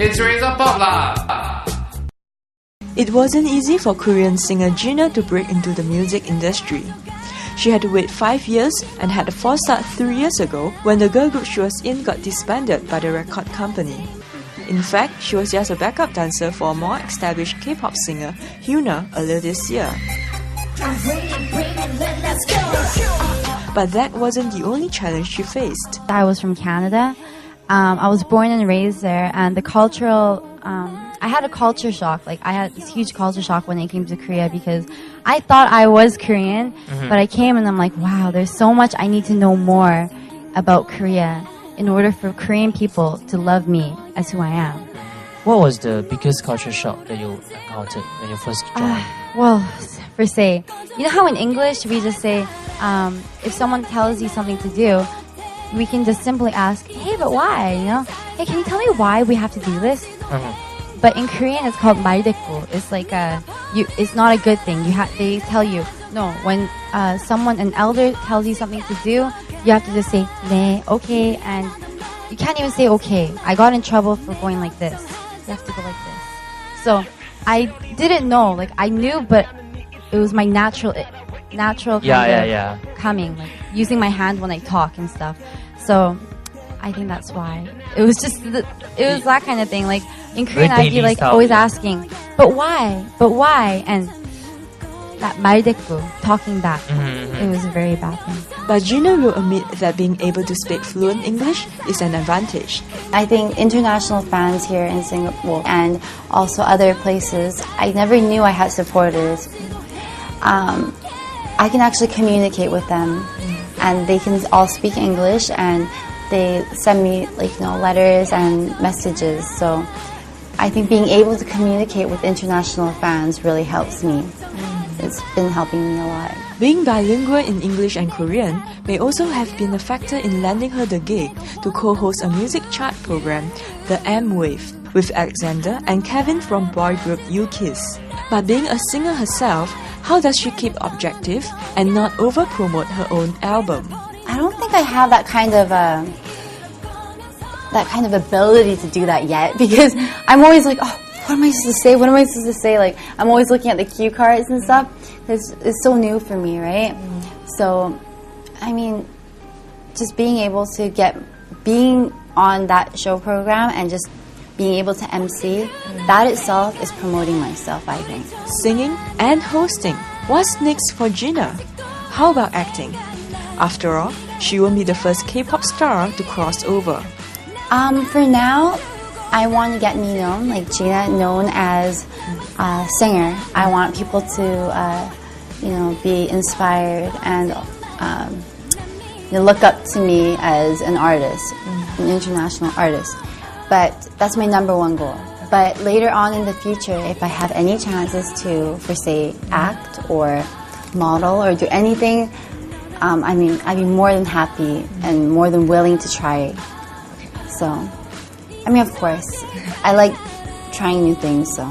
It's Razor Pop lah! It wasn't easy for Korean singer G.NA to break into the music industry. She had to wait 5 years and had a false start 3 years ago when the girl group she was in got disbanded by the record company. In fact, she was just a backup dancer for a more established K-pop singer, G.NA, earlier this year. But that wasn't the only challenge she faced. I was from Canada. I was born and raised there, and the cultural... I had a culture shock. Like, I had this huge culture shock when I came to Korea because I thought I was Korean, but I came and I'm like, wow, there's so much I need to know more about Korea in order for Korean people to love me as who I am. What was the biggest culture shock that you encountered when you first joined? Well, per se, you know how in English we just say, if someone tells you something to do, we can just simply ask, hey, but why? You know, hey, can you tell me why we have to do this? But in Korean, it's called 말대꾸. It's like it's not a good thing. They tell you no. When an elder tells you something to do, you have to just say 네, okay, and you can't even say okay. I got in trouble for going like this. You have to go like this. So I didn't know. Like I knew, but it was my natural coming, like using my hand when I talk and stuff. So I think that's why. It was just it was that kind of thing. Like in Korean, I'd be like always asking, but why? But why? And that 말대꾸, talking back, it was a very bad thing. But G.NA will admit that being able to speak fluent English is an advantage. I think international fans here in Singapore and also other places, I never knew I had supporters. I can actually communicate with them, and they can all speak English, and they send me letters and messages. So I think being able to communicate with international fans really helps me. It's been helping me a lot. Being bilingual in English and Korean may also have been a factor in landing her the gig to co-host a music chart program, The M Wave, with Alexander and Kevin from boy group U-Kiss. But being a singer herself, how does she keep objective and not over-promote her own album? I don't think I have that kind of ability to do that yet, because I'm always like, oh, what am I supposed to say? What am I supposed to say? Like, I'm always looking at the cue cards and stuff. It's so new for me, right? So, I mean, just being able to being on that show program and just being able to MC, that itself is promoting myself, I think. Singing and hosting. What's next for G.NA? How about acting? After all, she won't be the first K-pop star to cross over. For now, I want to get me known, like G.NA, known as a singer. I want people to, be inspired and look up to me as an artist, an international artist. But that's my #1 goal. But later on in the future, if I have any chances to, for say, act or model or do anything, I'd be more than happy and more than willing to try. So, of course, I like trying new things, so...